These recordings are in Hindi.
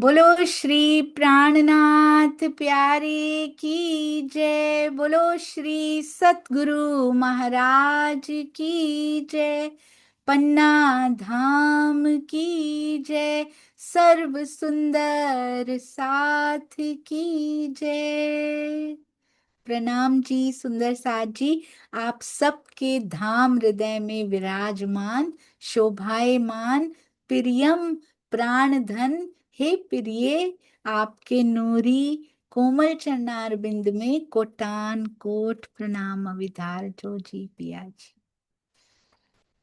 बोलो श्री प्राणनाथ प्यारे की जय। बोलो श्री सतगुरु महाराज की जय। पन्ना धाम की जय। सर्व सुंदर साथ की जय। प्रणाम जी सुंदर साथ जी। आप सबके धाम हृदय में विराजमान, शोभायमान, प्रियम प्राण धन, हे प्रिय, आपके नूरी कोमल चरणार बिंद में कोटान कोट प्रणाम अविधार जो जी पिया जी।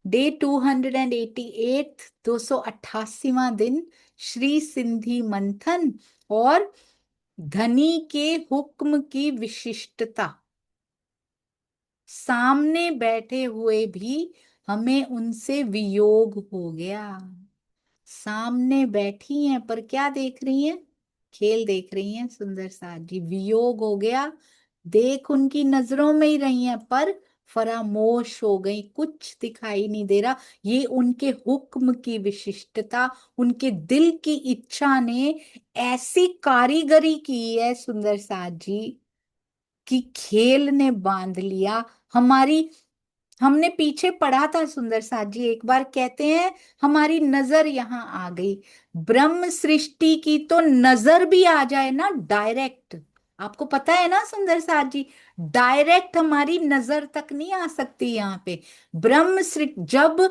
डे 288, 288वां दिन, श्री सिंधी मंथन और धनी के हुक्म की विशिष्टता। सामने बैठे हुए भी हमें उनसे वियोग हो गया। सामने बैठी हैं पर क्या देख रही हैं? खेल देख रही हैं सुंदर साथ जी। वियोग हो गया, देख उनकी नजरों में ही रही हैं पर फरामोश हो गई, कुछ दिखाई नहीं दे रहा। ये उनके हुक्म की विशिष्टता, उनके दिल की इच्छा ने ऐसी कारीगरी की है सुंदर साथ जी कि खेल ने बांध लिया हमारी। हमने पीछे पढ़ा था सुंदर साथ जी, एक बार कहते हैं हमारी नजर यहां आ गई। ब्रह्म सृष्टि की तो नजर भी आ जाए ना डायरेक्ट, आपको पता है ना सुंदर साथ जी, डायरेक्ट हमारी नजर तक नहीं आ सकती यहाँ पे। ब्रह्म सृष्टि जब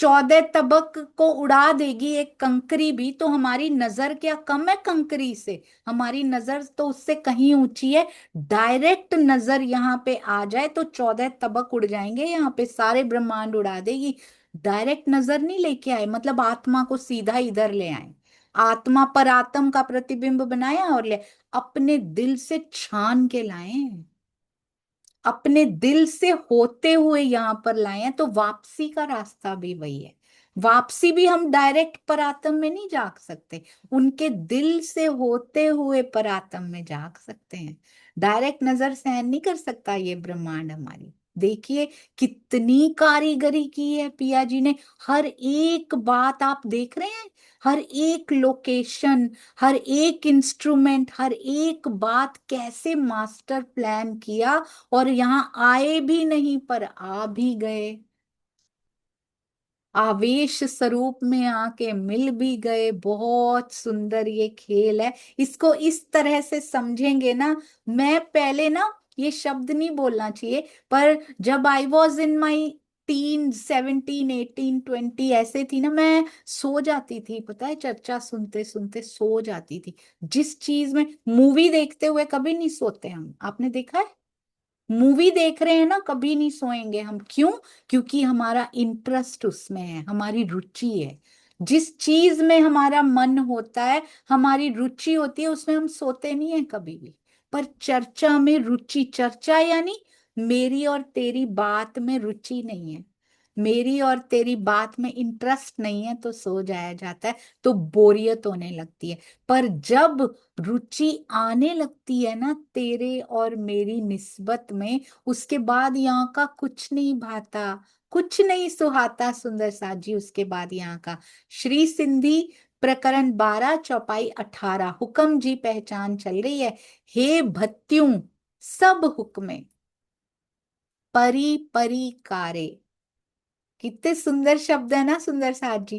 14 तबक को उड़ा देगी एक कंकरी भी, तो हमारी नजर क्या कम है कंकरी से? हमारी नजर तो उससे कहीं ऊंची है। डायरेक्ट नजर यहाँ पे आ जाए तो 14 तबक उड़ जाएंगे, यहाँ पे सारे ब्रह्मांड उड़ा देगी। डायरेक्ट नजर नहीं लेके आए, मतलब आत्मा को सीधा इधर ले आए। आत्मा पर आत्म का प्रतिबिंब बनाया और ले अपने दिल से छान के लाए, अपने दिल से होते हुए यहां पर लाए हैं। तो वापसी का रास्ता भी वही है। वापसी भी हम डायरेक्ट परातम में नहीं जाग सकते, उनके दिल से होते हुए परातम में जाग सकते हैं। डायरेक्ट नजर सहन नहीं कर सकता ये ब्रह्मांड हमारी। देखिए कितनी कारीगरी की है पिया जी ने। हर एक बात आप देख रहे हैं, हर एक लोकेशन, हर एक इंस्ट्रूमेंट, हर एक बात कैसे मास्टर प्लान किया। और यहां आए भी नहीं पर आ भी गए, आवेश स्वरूप में आके मिल भी गए। बहुत सुंदर ये खेल है, इसको इस तरह से समझेंगे ना। मैं पहले ना ये शब्द नहीं बोलना चाहिए, पर जब I was in my tin, 17, 18, 20 ऐसे थी ना, मैं सो जाती थी, पता है, चर्चा सुनते सुनते सो जाती थी। जिस चीज में मूवी देखते हुए कभी नहीं सोते हम, आपने देखा है? मूवी देख रहे हैं ना, कभी नहीं सोएंगे हम। क्यों? क्योंकि हमारा इंटरेस्ट उसमें है, हमारी रुचि है। जिस चीज में हमारा मन होता है, हमारी रुचि होती है, उसमें हम सोते नहीं है कभी भी। पर चर्चा में रुचि, चर्चा यानी मेरी और तेरी बात में रुचि नहीं है, मेरी और तेरी बात में इंटरेस्ट नहीं है, तो सो जाया जाता है, तो बोरियत होने लगती है। पर जब रुचि आने लगती है ना तेरे और मेरी निस्बत में, उसके बाद यहाँ का कुछ नहीं भाता, कुछ नहीं सुहाता सुंदर साथ जी। उसके बाद यहाँ का श्री सिंधी प्रकरण 12 चौपाई 18 हुक्म जी पहचान चल रही है। हे भत्यूं सब हुक्मे परी परी कारे। कितने सुंदर शब्द है ना सुंदर साथ जी।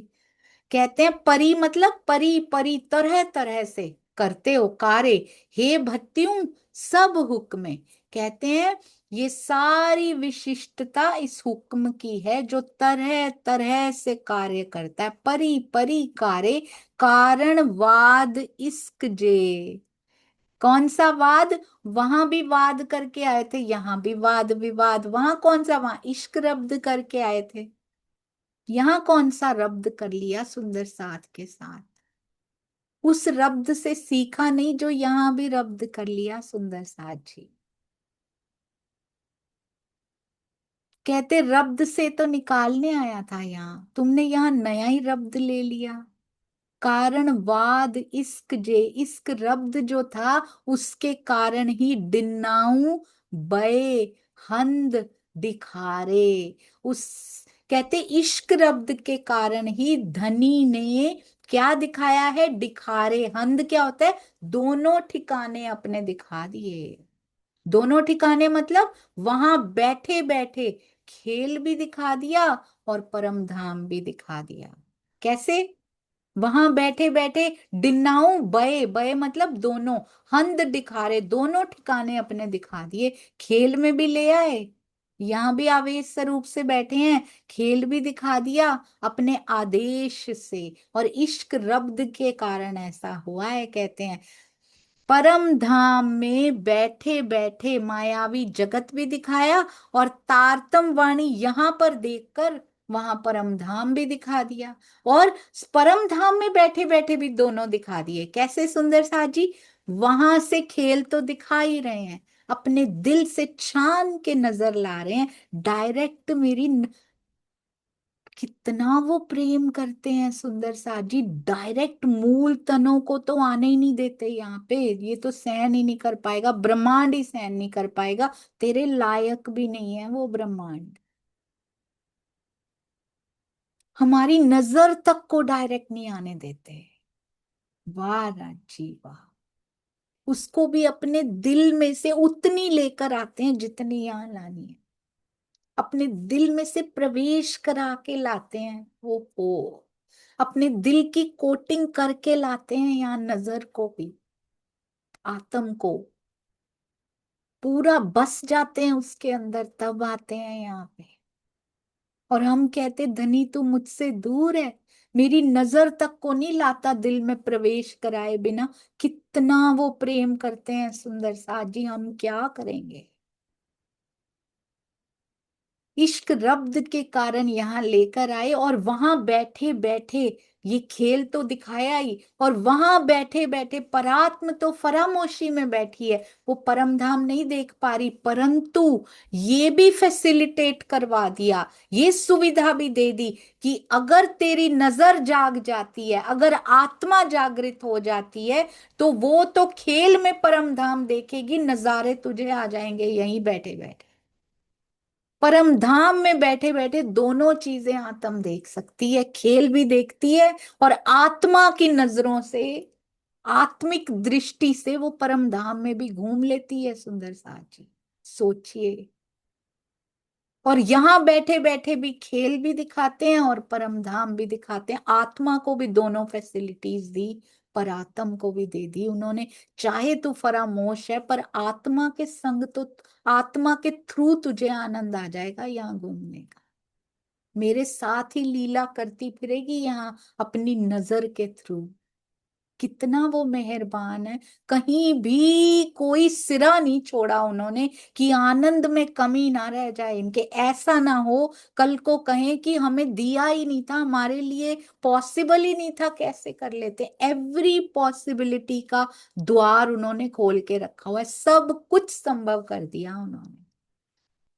कहते हैं परी मतलब परी परी, तरह तरह से करते हो कार्य। हे भत्यूं सब हुक्म, कहते हैं ये सारी विशिष्टता इस हुक्म की है जो तरह तरह से कार्य करता है। परी परी कार्य, कारण वाद इश्क जे। कौन सा वाद? वहां भी वाद करके आए थे, यहां भी वाद विवाद। वहां कौन सा? वहां इश्क रब्द करके आए थे, यहाँ कौन सा रब्द कर लिया सुंदर साथ के साथ? उस रब्द से सीखा नहीं जो यहाँ भी रब्द कर लिया सुंदर साथ जी। कहते रब्द से तो निकालने आया था, यहाँ तुमने यहाँ नया ही रब्द ले लिया। कारण वाद इश्क जे, इश्क रब्द जो था उसके कारण ही डिन्नाऊ बये हंद दिखारे। उस कहते इश्क रब्द के कारण ही धनी ने क्या दिखाया है, दिखारे हंद क्या होता है, दोनों ठिकाने अपने दिखा दिए। दोनों ठिकाने मतलब वहां बैठे बैठे खेल भी दिखा दिया और परम धाम भी दिखा दिया। कैसे? वहां बैठे बैठे डिन्नाऊ बये, बये मतलब दोनों, हंद दिखारे दोनों ठिकाने अपने दिखा दिए। खेल में भी ले आए, यहां भी आवेश स्वरूप से बैठे हैं, खेल भी दिखा दिया अपने आदेश से। और इश्क रब्द के कारण ऐसा हुआ है, कहते हैं परम धाम में बैठे बैठे मायावी जगत भी दिखाया और तारतम वाणी यहां पर देखकर वहां परम धाम भी दिखा दिया। और परम धाम में बैठे बैठे भी दोनों दिखा दिए। कैसे सुंदर साथ जी? वहां से खेल तो दिखा ही रहे हैं, अपने दिल से छान के नजर ला रहे हैं, डायरेक्ट मेरी कितना वो प्रेम करते हैं सुंदर सा जी, डायरेक्ट मूल तनों को तो आने ही नहीं देते यहाँ पे। ये तो सहन ही नहीं कर पाएगा, ब्रह्मांड ही सहन नहीं कर पाएगा, तेरे लायक भी नहीं है वो ब्रह्मांड। हमारी नजर तक को डायरेक्ट नहीं आने देते। वाह राजी वाह। उसको भी अपने दिल में से उतनी लेकर आते हैं जितनी यहाँ लानी है, अपने दिल में से प्रवेश करा के लाते हैं। ओ अपने दिल की कोटिंग करके लाते हैं यहाँ नजर को भी, आत्म को पूरा बस जाते हैं उसके अंदर, तब आते हैं यहाँ पे। और हम कहते धनी तू मुझसे दूर है, मेरी नजर तक को नहीं लाता दिल में प्रवेश कराए बिना। कितना वो प्रेम करते हैं सुंदर सा जी, हम क्या करेंगे। इश्क रब्द के कारण यहाँ लेकर आए और वहां बैठे बैठे ये खेल तो दिखाया ही, और वहां बैठे बैठे परात्म तो फरामोशी में बैठी है, वो परम धाम नहीं देख पा रही, परंतु ये भी फैसिलिटेट करवा दिया, ये सुविधा भी दे दी कि अगर तेरी नजर जाग जाती है, अगर आत्मा जागृत हो जाती है, तो वो तो खेल में परम धाम देखेगी, नजारे तुझे आ जाएंगे यहीं बैठे बैठे। परम धाम में बैठे बैठे दोनों चीजें आत्म देख सकती है, खेल भी देखती है और आत्मा की नजरों से, आत्मिक दृष्टि से वो परम धाम में भी घूम लेती है सुंदर साची। सोचिए। और यहां बैठे बैठे भी खेल भी दिखाते हैं और परम धाम भी दिखाते हैं, आत्मा को भी दोनों फैसिलिटीज दी, पर आत्म को भी दे दी उन्होंने। चाहे तू फरामोश है, पर आत्मा के संग तो, आत्मा के थ्रू तुझे आनंद आ जाएगा यहाँ घूमने का, मेरे साथ ही लीला करती फिरेगी यहाँ अपनी नजर के थ्रू। कितना वो मेहरबान है, कहीं भी कोई सिरा नहीं छोड़ा उन्होंने कि आनंद में कमी ना रह जाए इनके, ऐसा ना हो कल को कहें कि हमें दिया ही नहीं था, हमारे लिए पॉसिबल ही नहीं था, कैसे कर लेते। एवरी पॉसिबिलिटी का द्वार उन्होंने खोल के रखा हुआ है, सब कुछ संभव कर दिया उन्होंने।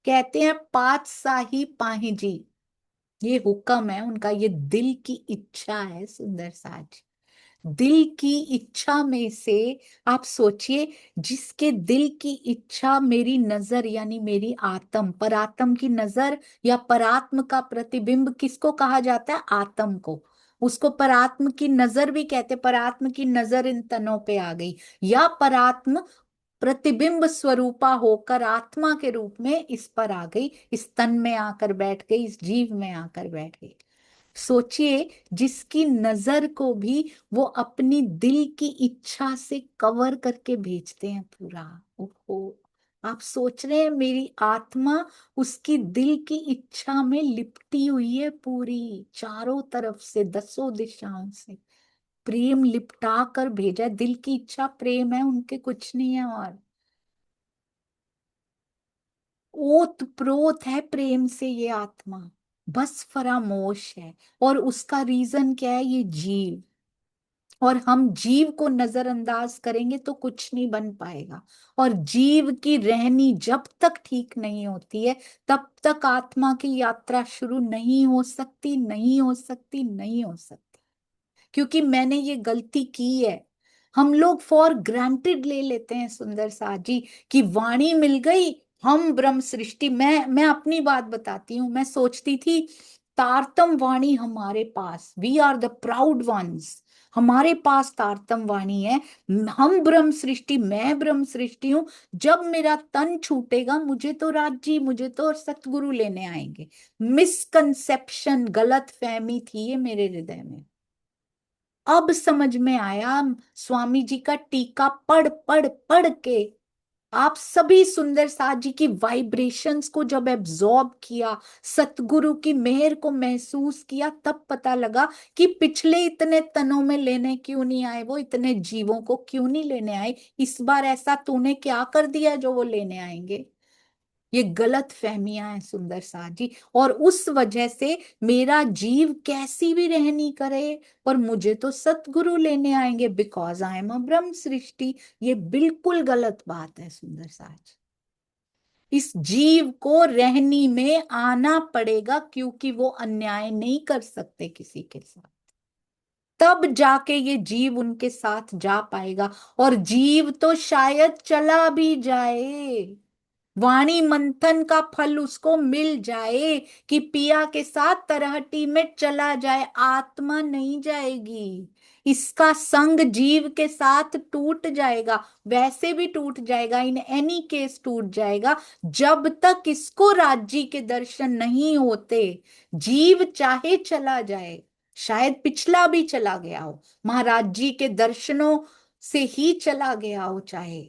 कहते हैं पात साही पाही जी, ये हुक्म है उनका, ये दिल की इच्छा है सुंदर साज। दिल की इच्छा में से आप सोचिए, जिसके दिल की इच्छा मेरी नजर यानी मेरी आत्म, परात्म की नजर या परात्म का प्रतिबिंब किसको कहा जाता है, आत्म को, उसको परात्म की नजर भी कहते, परात्म की नजर इन तनों पे आ गई, या परात्म प्रतिबिंब स्वरूपा होकर आत्मा के रूप में इस पर आ गई, इस तन में आकर बैठ गई, इस जीव में आकर बैठ गई। सोचिए, जिसकी नजर को भी वो अपनी दिल की इच्छा से कवर करके भेजते हैं पूरा। ओहो, आप सोच रहे हैं मेरी आत्मा उसकी दिल की इच्छा में लिपटी हुई है पूरी, चारों तरफ से, दसों दिशाओं से प्रेम लिपटा कर भेजा है। दिल की इच्छा प्रेम है उनके, कुछ नहीं है। और ओत प्रोत है प्रेम से ये आत्मा, बस फरामोश है। और उसका रीजन क्या है, ये जीव। और हम जीव को नजरअंदाज करेंगे तो कुछ नहीं बन पाएगा। और जीव की रहनी जब तक ठीक नहीं होती है, तब तक आत्मा की यात्रा शुरू नहीं हो सकती, नहीं हो सकती, नहीं हो सकती। क्योंकि मैंने ये गलती की है, हम लोग फॉर ग्रांटेड ले लेते हैं सुंदर सा जी कि वाणी मिल गई, हम ब्रह्म सृष्टि। मैं अपनी बात बताती हूँ, मैं सोचती थी तारतम वाणी हमारे पास, we are the proud ones, हमारे पास तारतम वाणी है। हम ब्रह्म सृष्टि, मैं ब्रह्म सृष्टि हूं। जब मेरा तन छूटेगा, मुझे तो राज्य, मुझे तो सतगुरु लेने आएंगे। मिसकंसेप्शन, गलत फहमी थी ये मेरे हृदय में। अब समझ में आया, स्वामी जी का टीका पढ़ पढ़ पढ़ के, आप सभी सुंदर साथ जी की वाइब्रेशंस को जब एब्जॉर्ब किया, सतगुरु की मेहर को महसूस किया, तब पता लगा कि पिछले इतने तनों में लेने क्यों नहीं आए, वो इतने जीवों को क्यों नहीं लेने आए। इस बार ऐसा तूने क्या कर दिया जो वो लेने आएंगे। ये गलत फहमियां हैं सुंदर साथ जी। और उस वजह से मेरा जीव कैसी भी रहनी करे, पर मुझे तो सतगुरु लेने आएंगे, बिकॉज आई एम अ ब्रह्म सृष्टि। ये बिल्कुल गलत बात है सुंदर साथ जी। इस जीव को रहनी में आना पड़ेगा, क्योंकि वो अन्याय नहीं कर सकते किसी के साथ। तब जाके ये जीव उनके साथ जा पाएगा। और जीव तो शायद चला भी जाए, वाणी मंथन का फल उसको मिल जाए, कि पिया के साथ तरहटी में चला जाए, आत्मा नहीं जाएगी। इसका संग जीव के साथ टूट जाएगा, वैसे भी टूट जाएगा, इन एनी केस टूट जाएगा। जब तक इसको राज्य के दर्शन नहीं होते, जीव चाहे चला जाए, शायद पिछला भी चला गया हो, महाराज जी के दर्शनों से ही चला गया हो, चाहे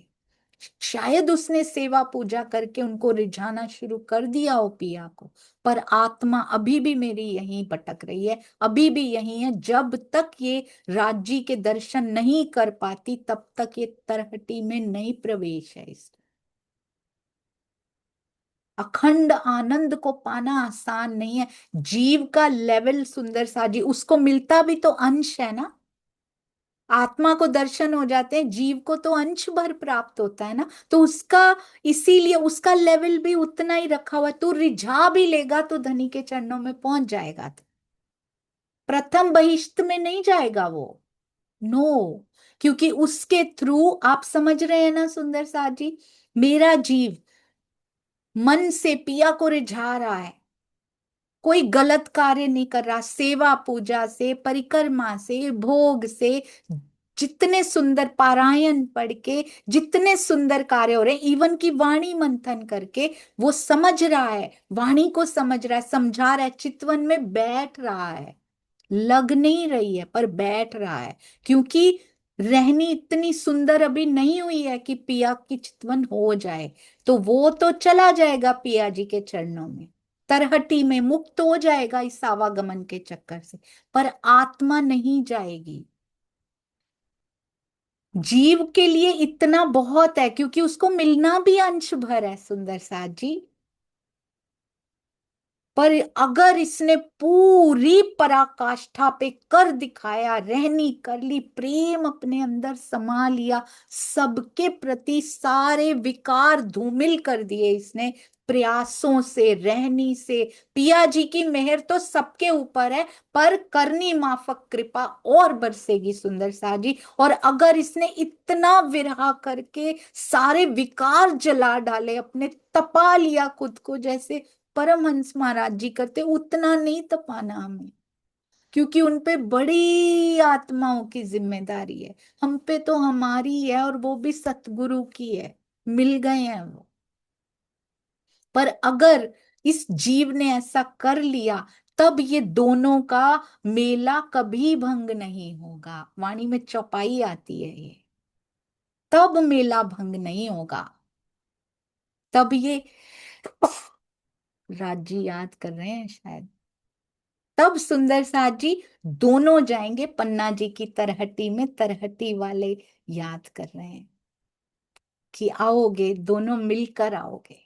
शायद उसने सेवा पूजा करके उनको रिझाना शुरू कर दिया हो पिया को, पर आत्मा अभी भी मेरी यहीं भटक रही है, अभी भी यहीं है। जब तक ये राज्य के दर्शन नहीं कर पाती, तब तक ये तरहटी में नहीं प्रवेश है इसका। अखंड आनंद को पाना आसान नहीं है। जीव का लेवल सुंदर सा जी, उसको मिलता भी तो अंश है ना। आत्मा को दर्शन हो जाते हैं, जीव को तो अंश भर प्राप्त होता है ना, तो उसका, इसीलिए उसका लेवल भी उतना ही रखा हुआ है। तू रिझा भी लेगा तो धनी के चरणों में पहुंच जाएगा, प्रथम बहिष्ठ में नहीं जाएगा वो। नो, क्योंकि उसके थ्रू, आप समझ रहे हैं ना सुंदर साथ जी, मेरा जीव मन से पिया को रिझा रहा है, कोई गलत कार्य नहीं कर रहा, सेवा पूजा से, परिक्रमा से, भोग से, जितने सुंदर पारायण पढ़ के, जितने सुंदर कार्य हो रहे हैं, इवन की वाणी मंथन करके, वो समझ रहा है, वाणी को समझ रहा है, समझा रहा है, चितवन में बैठ रहा है। लग नहीं रही है पर बैठ रहा है, क्योंकि रहनी इतनी सुंदर अभी नहीं हुई है कि पिया की चितवन हो जाए। तो वो तो चला जाएगा पिया जी के चरणों में, तरहटी में मुक्त हो जाएगा इस आवागमन के चक्कर से, पर आत्मा नहीं जाएगी। जीव के लिए इतना बहुत है, क्योंकि उसको मिलना भी अंश भर है सुंदर साथ जी। पर अगर इसने पूरी पराकाष्ठा पे कर दिखाया, रहनी कर ली, प्रेम अपने अंदर समा लिया, सबके प्रति सारे विकार धूमिल कर दिए इसने, प्रयासों से, रहनी से। पिया जी की मेहर तो सबके ऊपर है, पर करनी माफक कृपा और बरसेगी सुंदर सा जी। और अगर इसने इतना विरहा करके सारे विकार जला डाले, अपने तपा लिया खुद को, जैसे परमहंस महाराज जी करते, उतना नहीं तपाना हमें, क्योंकि उनपे बड़ी आत्माओं की जिम्मेदारी है। हम पे तो हमारी है, और वो भी सतगुरु की है, मिल गए हैं वो। पर अगर इस जीव ने ऐसा कर लिया, तब ये दोनों का मेला कभी भंग नहीं होगा। वाणी में चौपाई आती है ये, तब मेला भंग नहीं होगा। तब ये राज्य याद कर रहे हैं शायद, तब सुंदर साथ जी दोनों जाएंगे पन्ना जी की तरहटी में, तरहटी वाले याद कर रहे हैं कि आओगे, दोनों मिलकर आओगे।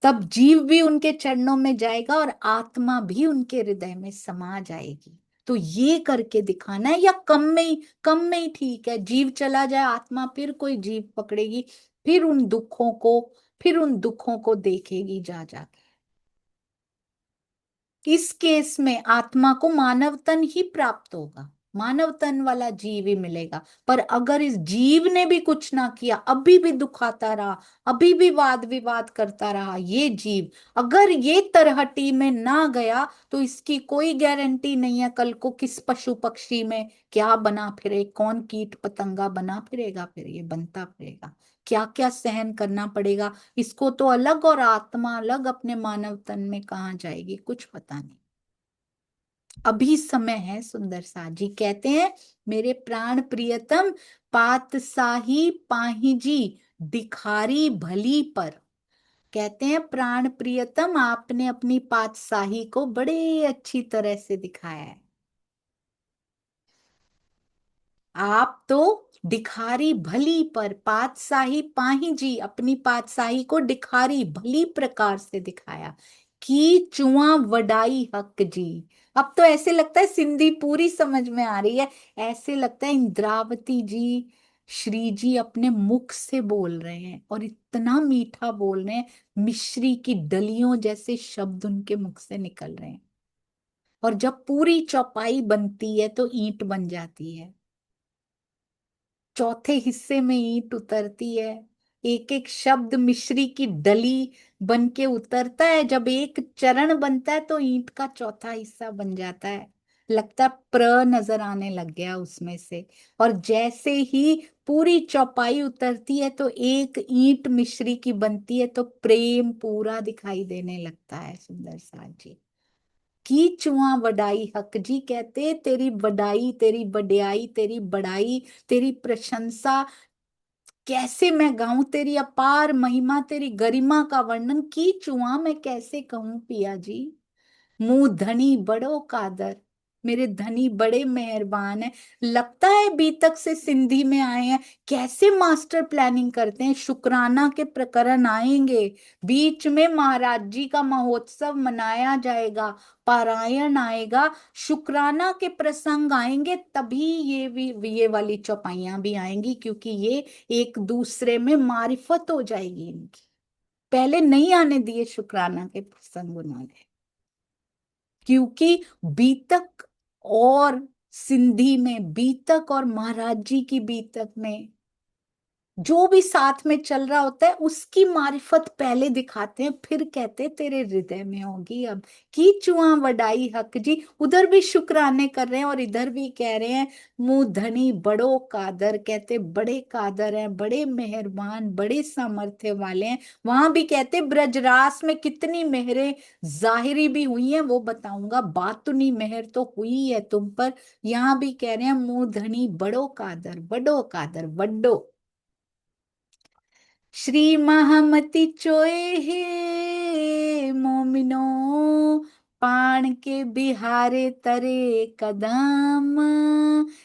तब जीव भी उनके चरणों में जाएगा, और आत्मा भी उनके हृदय में समा जाएगी। तो ये करके दिखाना है, या कम में ही, कम में ही ठीक है, जीव चला जाए, आत्मा फिर कोई जीव पकड़ेगी, फिर उन दुखों को, फिर उन दुखों को देखेगी जा जाके। इस केस में आत्मा को मानव तन ही प्राप्त होगा। मानव तन वाला जीव ही मिलेगा। पर अगर इस जीव ने भी कुछ ना किया, अभी भी दुखाता रहा, अभी भी वाद विवाद करता रहा, ये जीव अगर ये तरहटी में ना गया, तो इसकी कोई गारंटी नहीं है कल को किस पशु पक्षी में क्या बना फिरे, कौन कीट पतंगा बना फिरेगा, फिर ये बनता फिरेगा, क्या क्या सहन करना पड़ेगा इसको, तो अलग, और आत्मा अलग अपने मानव तन में कहाँ जाएगी, कुछ पता नहीं। अभी समय है। सुंदर सा जी कहते हैं, मेरे प्राण प्रियतम पातशाही पाही जी, दिखारी भली पर। कहते हैं प्राण प्रियतम, आपने अपनी पातशाही को बड़े अच्छी तरह से दिखाया है। आप तो दिखारी भली पर, पातशाही पाही जी, अपनी पातशाही को दिखारी भली प्रकार से दिखाया। की चुआ वडाई हक जी। अब तो ऐसे लगता है सिंधी पूरी समझ में आ रही है। ऐसे लगता है इंद्रावती जी, श्री जी अपने मुख से बोल रहे हैं, और इतना मीठा बोल रहे हैं, मिश्री की डलियों जैसे शब्द उनके मुख से निकल रहे हैं। और जब पूरी चौपाई बनती है तो ईंट बन जाती है, चौथे हिस्से में ईंट उतरती है, एक एक शब्द मिश्री की डली बन के उतरता है। जब एक चरण बनता है तो ईंट का चौथा हिस्सा बन जाता है। लगता है प्र नजर आने लग गया उसमें से। और जैसे ही पूरी चौपाई उतरती है तो एक ईंट मिश्री की बनती है, तो प्रेम पूरा दिखाई देने लगता है। सुंदर सा जी की चुआ वडाई हक जी, कहते तेरी वडाई, तेरी वड्याई, तेरी बड़ाई, तेरी प्रशंसा कैसे मैं गाऊं, तेरी अपार महिमा, तेरी गरिमा का वर्णन की चुआ मैं कैसे कहूं पिया जी। मुंह धनी बड़ो कादर, मेरे धनी बड़े मेहरबान है। लगता है बीतक से सिंधी में आए हैं। कैसे मास्टर प्लानिंग करते हैं। शुक्राना के प्रकरण आएंगे, बीच में महाराज जी का महोत्सव मनाया जाएगा, पारायण आएगा, शुक्राना के प्रसंग आएंगे, तभी ये भी ये वाली चौपाइयां भी आएंगी, क्योंकि ये एक दूसरे में मारिफत हो जाएगी इनकी। पहले नहीं आने दिए शुक्राना के प्रसंग उन्होंने, क्योंकि बीतक और सिंधी में, बीतक और महाराज जी की बीतक में जो भी साथ में चल रहा होता है उसकी मारिफत पहले दिखाते हैं, फिर कहते हैं तेरे हृदय में होगी अब। की चुआ वडाई हक जी, उधर भी शुक्राने कर रहे हैं और इधर भी कह रहे हैं मुंह धनी बड़ो कादर, कहते बड़े कादर हैं, बड़े मेहरबान, बड़े सामर्थ्य वाले हैं। वहां भी कहते ब्रजरास में कितनी मेहरें जाहिरी भी हुई हैं वो बताऊंगा, बातुनी मेहर तो हुई है तुम पर। यहाँ भी कह रहे हैं मुंह धनी बड़ो कादर, बड़ो कादर वड्डो। श्री महामती चोए हे मोमिनो, पाण के बिहारे तरे कदम।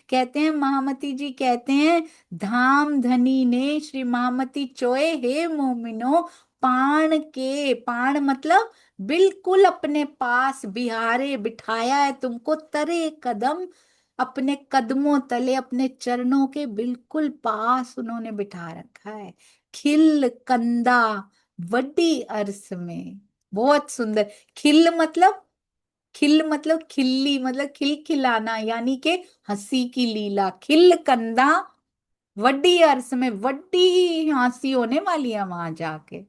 कहते हैं महामती जी, कहते हैं धाम धनी ने श्री महामती चोए हे मोमिनो, पाण के, पाण मतलब बिल्कुल अपने पास, बिहारे बिठाया है तुमको, तरे कदम अपने कदमों तले, अपने चरणों के बिल्कुल पास उन्होंने बिठा रखा है। खिल कंदा वड्डी अरस में, बहुत सुंदर। खिल मतलब, खिल मतलब खिल्ली, मतलब खिलखिलाना, यानी कि हंसी की लीला। खिल कंदा वड्डी अरस में, वड्डी हंसी होने वाली है वहां जाके।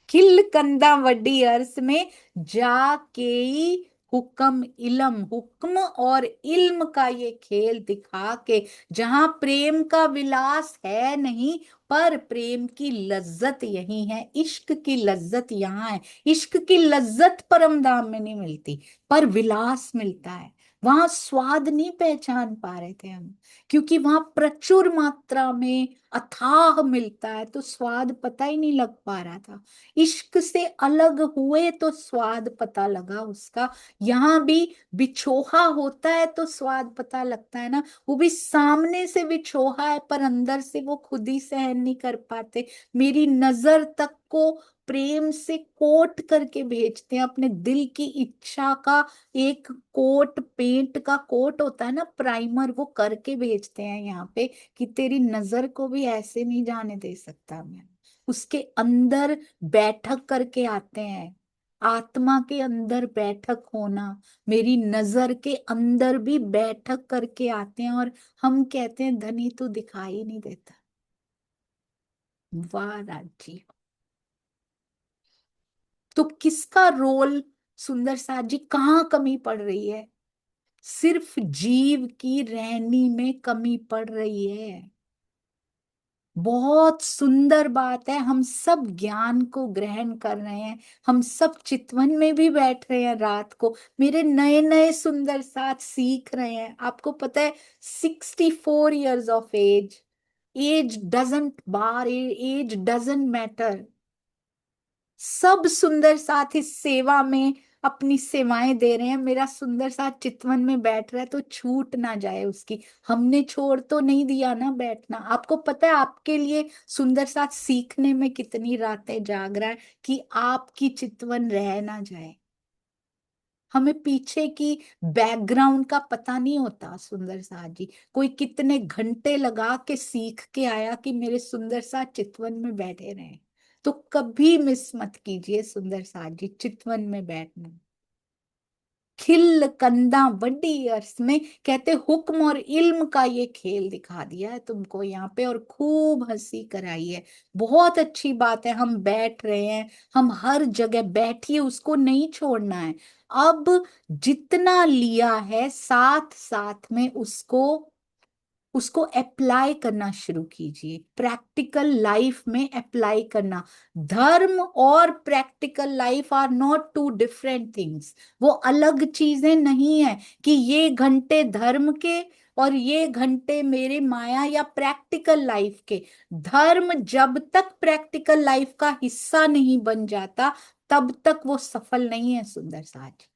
खिल कंदा वड्डी अर्स में जाके हुक्म इलम, हुक्म और इल्म का ये खेल दिखा के, जहां प्रेम का विलास है नहीं, पर प्रेम की लज्जत यही है, इश्क की लज्जत यहाँ है। इश्क की लज्जत परम धाम में नहीं मिलती, पर विलास मिलता है। वहां स्वाद नहीं पहचान पा रहे थे हम, क्योंकि वहां प्रचुर मात्रा में अथाह मिलता है, तो स्वाद पता ही नहीं लग पा रहा था। इश्क से अलग हुए तो स्वाद पता लगा उसका। यहाँ भी बिछोहा होता है तो स्वाद पता लगता है ना, वो भी सामने से बिछोहा है पर अंदर से वो खुद ही सहन नहीं कर पाते। मेरी नजर तक को प्रेम से कोट करके भेजते हैं, अपने दिल की इच्छा का एक कोट, पेंट का कोट होता है ना, प्राइमर, वो करके भेजते हैं यहाँ पे, कि तेरी नजर को भी ऐसे नहीं जाने दे सकता मैं। उसके अंदर बैठक करके आते हैं, आत्मा के अंदर बैठक होना, मेरी नजर के अंदर भी बैठक करके आते हैं, और हम कहते हैं धनी तो दिखाई नहीं देता। वाह राजी। तो किसका रोल, सुंदर साथ जी, कहाँ कमी पड़ रही है? सिर्फ जीव की रहनी में कमी पड़ रही है। बहुत सुंदर बात है, हम सब ज्ञान को ग्रहण कर रहे हैं, हम सब चितवन में भी बैठ रहे हैं रात को, मेरे नए नए सुंदर साथ सीख रहे हैं। आपको पता है 64 years of age, age doesn't bar, age doesn't matter. सब सुंदर साथ इस सेवा में अपनी सेवाएं दे रहे हैं। मेरा सुंदर साथ चितवन में बैठ रहा है तो छूट ना जाए उसकी। हमने छोड़ तो नहीं दिया ना बैठना। आपको पता है आपके लिए सुंदर साथ सीखने में कितनी रातें जाग रहा है कि आपकी चितवन रह ना जाए। हमें पीछे की बैकग्राउंड का पता नहीं होता सुंदर साथ जी। कोई कितने घंटे लगा के सीख के आया कि मेरे सुंदर साथ चितवन में बैठे रहे। तो कभी मिस मत कीजिए सुंदर साथ जी चितवन में बैठना। खिल कंदा बड़ी अर्स में कहते हुक्म और इल्म का ये खेल दिखा दिया है तुमको यहाँ पे, और खूब हंसी कराई है। बहुत अच्छी बात है, हम बैठ रहे हैं, हम हर जगह बैठिए, उसको नहीं छोड़ना है। अब जितना लिया है साथ साथ में उसको उसको अप्लाई करना शुरू कीजिए, प्रैक्टिकल लाइफ में अप्लाई करना। धर्म और practical life are not two different things. वो अलग चीजें नहीं है कि ये घंटे धर्म के और ये घंटे मेरे माया या प्रैक्टिकल लाइफ के। धर्म जब तक प्रैक्टिकल लाइफ का हिस्सा नहीं बन जाता तब तक वो सफल नहीं है सुंदर साज।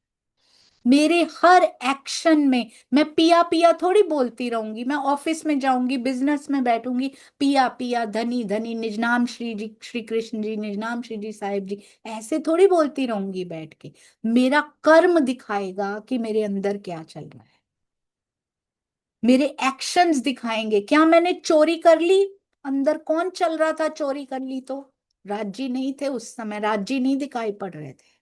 मेरे हर एक्शन में मैं पिया पिया थोड़ी बोलती रहूंगी। मैं ऑफिस में जाऊंगी, बिजनेस में बैठूंगी, पिया पिया धनी धनी निज नाम श्री जी, श्री कृष्ण जी, निज नाम श्री जी साहिब जी, ऐसे थोड़ी बोलती रहूंगी बैठ के। मेरा कर्म दिखाएगा कि मेरे अंदर क्या चल रहा है। मेरे एक्शंस दिखाएंगे। क्या मैंने चोरी कर ली? अंदर कौन चल रहा था चोरी कर ली तो? राजी नहीं थे उस समय, राजी नहीं दिखाई पड़ रहे थे,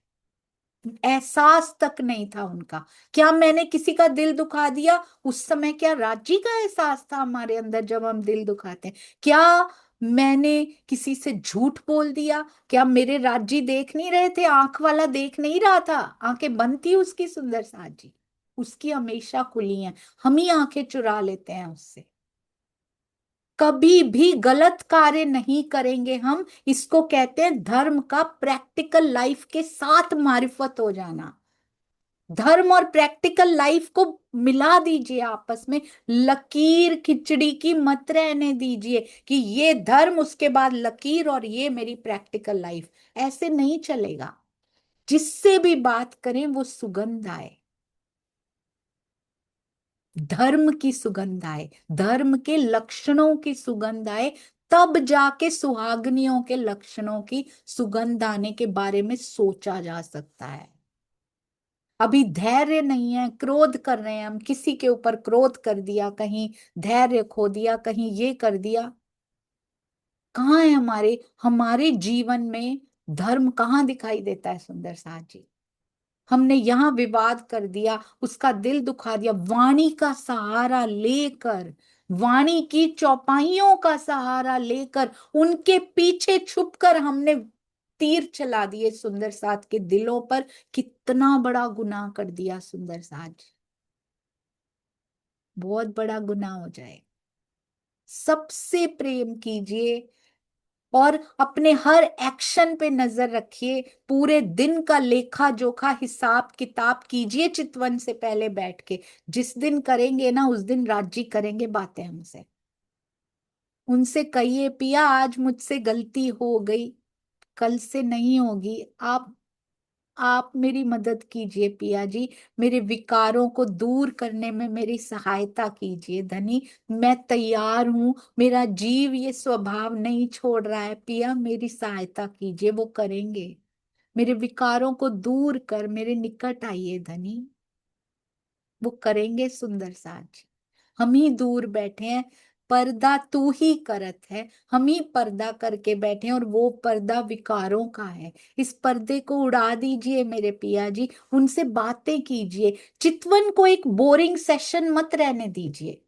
एहसास तक नहीं था उनका। क्या मैंने किसी का दिल दुखा दिया? उस समय क्या राज्य का एहसास था हमारे अंदर जब हम दिल दुखाते हैं? क्या मैंने किसी से झूठ बोल दिया? क्या मेरे राज्य देख नहीं रहे थे? आंख वाला देख नहीं रहा था? आंखें बंद थी उसकी सुंदर साजी, उसकी हमेशा खुली हैं, हम ही आंखें चुरा लेते हैं उससे। कभी भी गलत कार्य नहीं करेंगे हम, इसको कहते हैं धर्म का प्रैक्टिकल लाइफ के साथ मारिफत हो जाना। धर्म और प्रैक्टिकल लाइफ को मिला दीजिए आपस में। लकीर खिचड़ी की मत रहने दीजिए कि ये धर्म उसके बाद लकीर और ये मेरी प्रैक्टिकल लाइफ। ऐसे नहीं चलेगा। जिससे भी बात करें वो सुगंध आए, धर्म की सुगंध आए, धर्म के लक्षणों की सुगंध आए, तब जाके सुहागनियों के लक्षणों की सुगंध आने के बारे में सोचा जा सकता है। अभी धैर्य नहीं है, क्रोध कर रहे हैं हम, किसी के ऊपर क्रोध कर दिया, कहीं धैर्य खो दिया, कहीं ये कर दिया। कहाँ है हमारे हमारे जीवन में धर्म? कहाँ दिखाई देता है सुंदर साथ जी? हमने यहाँ विवाद कर दिया, उसका दिल दुखा दिया, वाणी का सहारा लेकर, वाणी की चौपाइयों का सहारा लेकर उनके पीछे छुपकर हमने तीर चला दिए सुंदर साथ के दिलों पर। कितना बड़ा गुनाह कर दिया सुंदर साथ, बहुत बड़ा गुनाह हो जाए। सबसे प्रेम कीजिए और अपने हर एक्शन पे नजर रखिए। पूरे दिन का लेखा जोखा हिसाब किताब कीजिए चितवन से पहले बैठ के। जिस दिन करेंगे ना उस दिन राजी करेंगे बातें हमसे। उनसे कहिए पिया आज मुझसे गलती हो गई, कल से नहीं होगी। आप मेरी मदद कीजिए पिया जी, मेरे विकारों को दूर करने में मेरी सहायता कीजिए धनी। मैं तैयार हूं, मेरा जीव ये स्वभाव नहीं छोड़ रहा है, पिया मेरी सहायता कीजिए। वो करेंगे। मेरे विकारों को दूर कर मेरे निकट आइए धनी, वो करेंगे सुंदर साज। हम ही दूर बैठे हैं। पर्दा तू ही करत है, हम ही पर्दा करके बैठे हैं, और वो पर्दा विकारों का है। इस पर्दे को उड़ा दीजिए मेरे पिया जी, उनसे बातें कीजिए, चितवन को एक बोरिंग सेशन मत रहने दीजिए।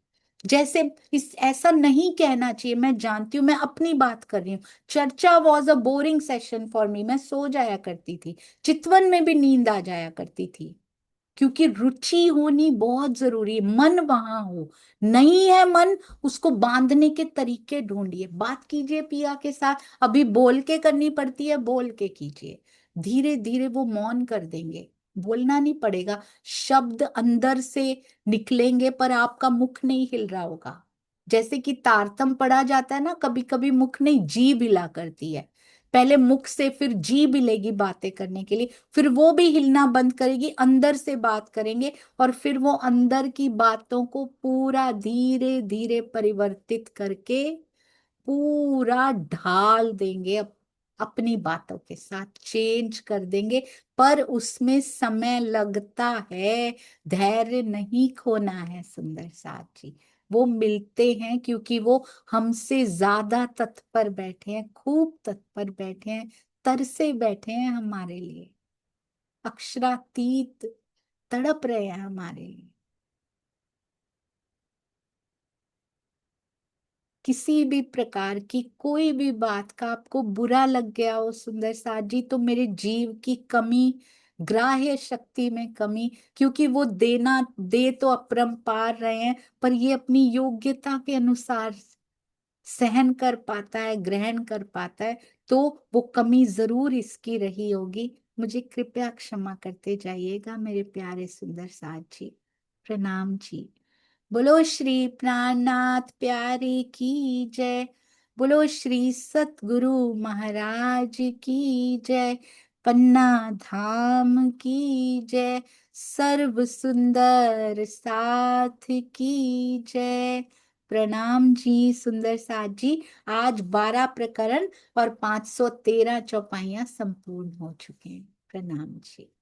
जैसे इस ऐसा नहीं कहना चाहिए, मैं जानती हूँ, मैं अपनी बात कर रही हूँ। चर्चा was a boring session for me, मैं सो जाया करती थी, चितवन में भी नींद आ जाया करती थी। क्योंकि रुचि होनी बहुत जरूरी है, मन वहां हो। नहीं है मन, उसको बांधने के तरीके ढूंढिए, बात कीजिए पिया के साथ। अभी बोल के करनी पड़ती है, बोल के कीजिए, धीरे धीरे वो मौन कर देंगे। बोलना नहीं पड़ेगा, शब्द अंदर से निकलेंगे, पर आपका मुख नहीं हिल रहा होगा। जैसे कि तारतम पढ़ा जाता है ना, कभी कभी मुख नहीं, जीभ हिला करती है। पहले मुख से, फिर जीभ हिलेगी बातें करने के लिए, फिर वो भी हिलना बंद करेगी, अंदर से बात करेंगे, और फिर वो अंदर की बातों को पूरा धीरे धीरे परिवर्तित करके पूरा ढाल देंगे, अपनी बातों के साथ चेंज कर देंगे। पर उसमें समय लगता है, धैर्य नहीं खोना है सुंदर साथ जी। वो मिलते हैं क्योंकि वो हमसे ज्यादा तत्पर बैठे हैं, खूब तत्पर बैठे हैं, तरसे बैठे हैं हमारे लिए, अक्षरातीत तड़प रहे हैं हमारे लिए। किसी भी प्रकार की कोई भी बात का आपको बुरा लग गया हो सुंदर साथ जी, तो मेरे जीव की कमी, ग्राह्य शक्ति में कमी, क्योंकि वो देना दे तो अपरंपार रहे हैं, पर ये अपनी योग्यता के अनुसार सहन कर पाता है, ग्रहण कर पाता है, तो वो कमी जरूर इसकी रही होगी। मुझे कृपया क्षमा करते जाइएगा मेरे प्यारे सुंदर साथ जी। प्रणाम जी। बोलो श्री प्राणनाथ प्यारे की जय। बोलो श्री सतगुरु महाराज की जय। पन्ना धाम की जय। सर्व सुंदर साथ की जय। प्रणाम जी सुंदर साथ जी। आज 12 प्रकरण और 513 चौपाइयां संपूर्ण हो चुके हैं। प्रणाम जी।